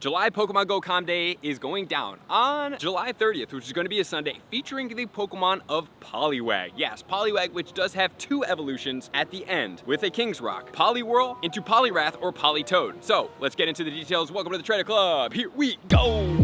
July Pokemon Go Comm Day is going down on July 30th, which is going to be a Sunday, featuring the Pokemon of Poliwag. Yes, Poliwag, which does have 2 evolutions at the end with a King's Rock. Poliwhirl into Poliwrath or Politoed. So let's get into the details. Welcome to the Trader Club. Here we go.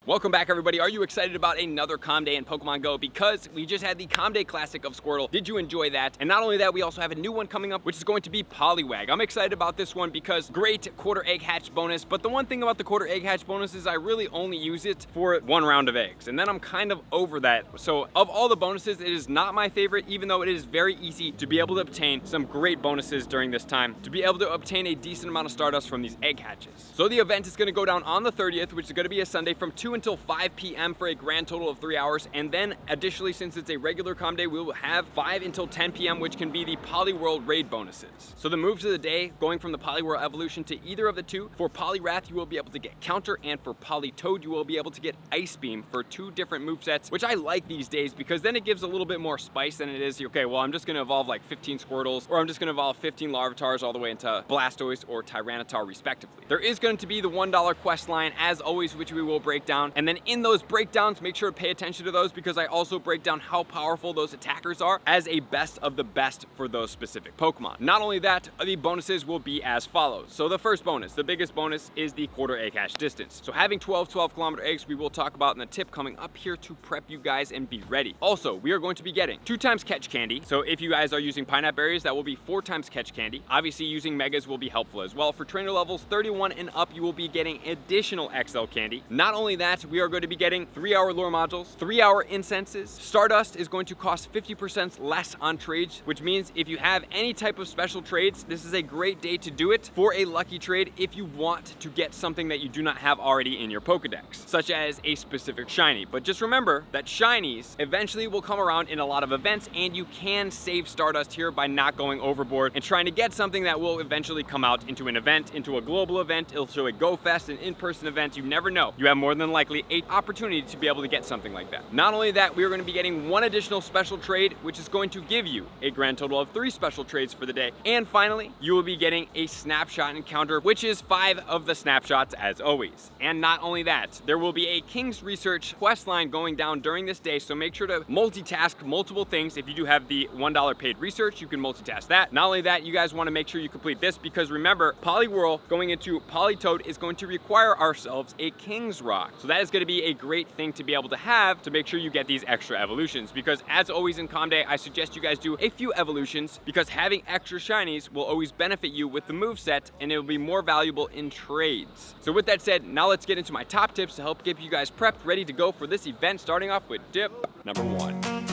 Welcome back, everybody. Are you excited about another Comm Day in Pokemon Go? Because we just had the Comm Day Classic of Squirtle. Did you enjoy that? And not only that, we also have a new one coming up, which is going to be Poliwag. I'm excited about this one because great quarter egg hatch bonus. But the one thing about the quarter egg hatch bonus is I really only use it for 1 round of eggs. And then I'm kind of over that. So of all the bonuses, it is not my favorite, even though it is very easy to be able to obtain some great bonuses during this time, to be able to obtain a decent amount of Stardust from these egg hatches. So the event is going to go down on the 30th, which is going to be a Sunday from 2 until 5 p.m. for a grand total of 3 hours. And then additionally, since it's a regular Comm Day, we will have 5 until 10 p.m., which can be the Poliwhirl raid bonuses. So the moves of the day, going from the Poliwhirl evolution to either of the 2, for Poliwrath, you will be able to get Counter, and for Politoed, you will be able to get Ice Beam for 2 different movesets, which I like these days because then it gives a little bit more spice than it is, okay, well, I'm just going to evolve like 15 Squirtles, or I'm just going to evolve 15 Larvatars all the way into Blastoise or Tyranitar, respectively. There is going to be the $1 quest line, as always, which we will break down. And then in those breakdowns, make sure to pay attention to those because I also break down how powerful those attackers are as a best of the best for those specific Pokemon. Not only that, the bonuses will be as follows. So the first bonus, the biggest bonus, is the quarter egg hatch distance. So having 12 kilometer eggs, we will talk about in the tip coming up here to prep you guys and be ready. Also, we are going to be getting 2 times catch candy. So if you guys are using pineapple berries, that will be 4 times catch candy. Obviously, using megas will be helpful as well. For trainer levels 31 and up, you will be getting additional XL candy. Not only that, we are going to be getting 3-hour lure modules, 3-hour incenses. Stardust is going to cost 50% less on trades, which means if you have any type of special trades, this is a great day to do it for a lucky trade if you want to get something that you do not have already in your Pokedex, such as a specific shiny. But just remember that shinies eventually will come around in a lot of events, and you can save Stardust here by not going overboard and trying to get something that will eventually come out into an event, into a global event, into a Go Fest, an in-person event. You never know. You have more than likely an opportunity to be able to get something like that. Not only that, we are going to be getting 1 additional special trade, which is going to give you a grand total of 3 special trades for the day. And finally, you will be getting a snapshot encounter, which is 5 of the snapshots as always. And not only that, there will be a King's Research quest line going down during this day, so make sure to multitask multiple things. If you do have the $1 paid research, you can multitask that. Not only that, you guys want to make sure you complete this because remember, Poliwhirl going into Politoed is going to require ourselves a King's Rock. So that is going to be a great thing to be able to have to make sure you get these extra evolutions, because as always in Comm Day, I suggest you guys do a few evolutions because having extra shinies will always benefit you with the moveset and it will be more valuable in trades. So with that said, now let's get into my top tips to help get you guys prepped, ready to go for this event, starting off with tip number 1.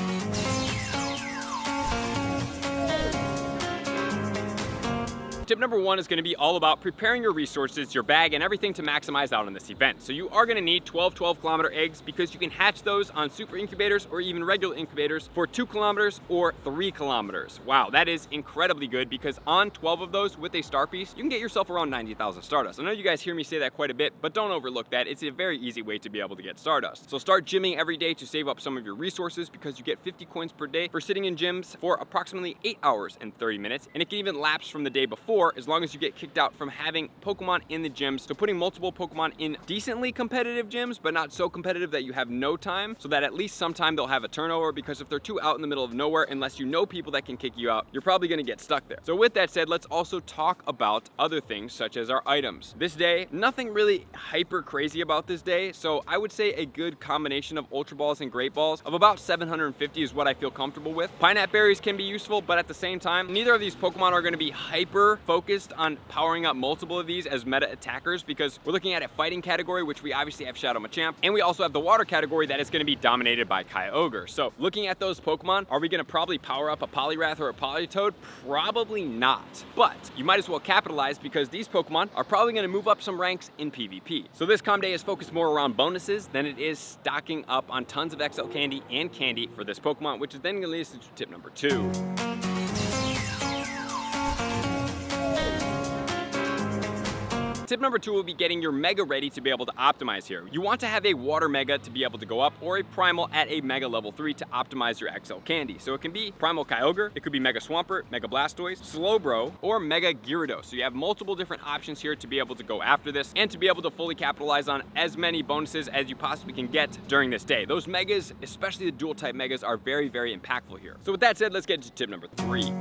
Tip number 1 is going to be all about preparing your resources, your bag, and everything to maximize out on this event. So you are going to need 12 kilometer eggs because you can hatch those on super incubators or even regular incubators for 2 kilometers or 3 kilometers. Wow, that is incredibly good because on 12 of those with a star piece, you can get yourself around 90,000 Stardust. I know you guys hear me say that quite a bit, but don't overlook that. It's a very easy way to be able to get Stardust. So start gymming every day to save up some of your resources because you get 50 coins per day for sitting in gyms for approximately 8 hours and 30 minutes. And it can even lapse from the day before as long as you get kicked out from having Pokemon in the gyms. So putting multiple Pokemon in decently competitive gyms, but not so competitive that you have no time, so that at least sometime they'll have a turnover, because if they're too out in the middle of nowhere, unless you know people that can kick you out, you're probably gonna get stuck there. So with that said, let's also talk about other things such as our items. This day, nothing really hyper crazy about this day, so I would say a good combination of Ultra Balls and Great Balls of about 750 is what I feel comfortable with. Pineapple berries can be useful, but at the same time, neither of these Pokemon are gonna be hyper focused on powering up multiple of these as meta attackers, because we're looking at a fighting category, which we obviously have Shadow Machamp, and we also have the water category that is going to be dominated by Kyogre. So looking at those Pokemon, are we going to probably power up a Poliwrath or a Politoed? Probably not, but you might as well capitalize because these Pokemon are probably going to move up some ranks in PvP. So this Comm Day is focused more around bonuses than it is stocking up on tons of XL candy and candy for this Pokemon, which is then going to lead us to tip number 2. Tip number 2 will be getting your mega ready to be able to optimize here. You want to have a water mega to be able to go up, or a primal at a mega level 3 to optimize your XL candy. So it can be Primal Kyogre, it could be Mega Swampert, Mega Blastoise, Slowbro, or Mega Gyarados. So you have multiple different options here to be able to go after this and to be able to fully capitalize on as many bonuses as you possibly can get during this day. Those megas, especially the dual type megas, are very, very impactful here. So with that said, let's get to tip number 3.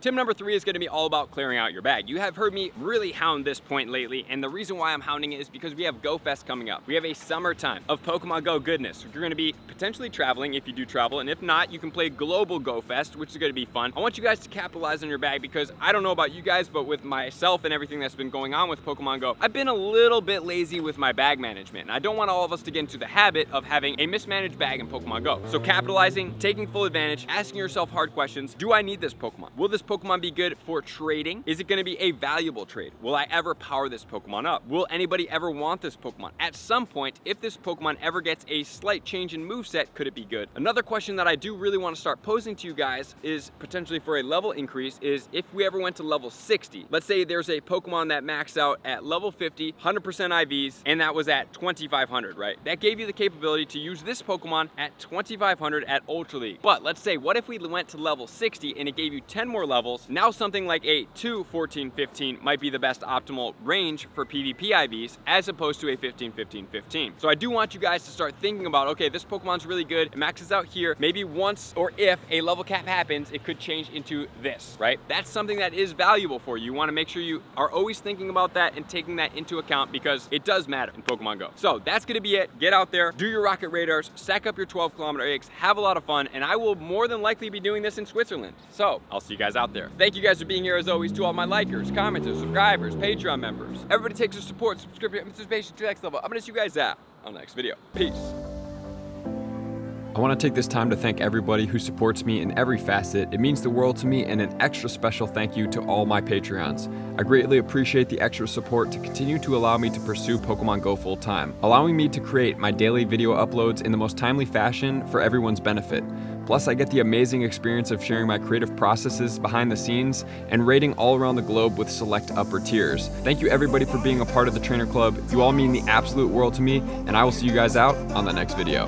Tip number 3 is going to be all about clearing out your bag. You have heard me really hound this point lately, and the reason why I'm hounding it is because we have Go Fest coming up. We have a summertime of Pokemon Go goodness. You're going to be potentially traveling if you do travel, and if not, you can play Global Go Fest, which is going to be fun. I want you guys to capitalize on your bag because I don't know about you guys, but with myself and everything that's been going on with Pokemon Go, I've been a little bit lazy with my bag management, and I don't want all of us to get into the habit of having a mismanaged bag in Pokemon Go. So capitalizing, taking full advantage, asking yourself hard questions. Do I need this Pokemon? Will this Pokemon be good for trading? Is it going to be a valuable trade? Will I ever power this Pokemon up? Will anybody ever want this Pokemon? At some point, if this Pokemon ever gets a slight change in moveset, could it be good? Another question that I do really want to start posing to you guys is potentially for a level increase is if we ever went to level 60. Let's say there's a Pokemon that maxed out at level 50, 100% IVs, and that was at 2500, right? That gave you the capability to use this Pokemon at 2500 at Ultra League. But let's say, what if we went to level 60 and it gave you 10 more levels? Now something like a 2, 14, 15 might be the best optimal range for PvP IVs as opposed to a 15, 15, 15. So I do want you guys to start thinking about, okay, this Pokemon's really good, it maxes out here, maybe once or if a level cap happens, it could change into this, right? That's something that is valuable for you. You want to make sure you are always thinking about that and taking that into account because it does matter in Pokemon Go. So that's going to be it. Get out there, do your rocket radars, stack up your 12-kilometer eggs, have a lot of fun, and I will more than likely be doing this in Switzerland. So I'll see you guys out there. Thank you guys for being here as always, to all my likers, commenters, subscribers, Patreon members. Everybody takes their support, subscription, participation to the next level. I'm gonna see you guys out on the next video. Peace. I want to take this time to thank everybody who supports me in every facet. It means the world to me, and an extra special thank you to all my Patreons. I greatly appreciate the extra support to continue to allow me to pursue Pokemon Go full time, allowing me to create my daily video uploads in the most timely fashion for everyone's benefit. Plus, I get the amazing experience of sharing my creative processes behind the scenes and raiding all around the globe with select upper tiers. Thank you everybody for being a part of the Trainer Club. You all mean the absolute world to me, and I will see you guys out on the next video.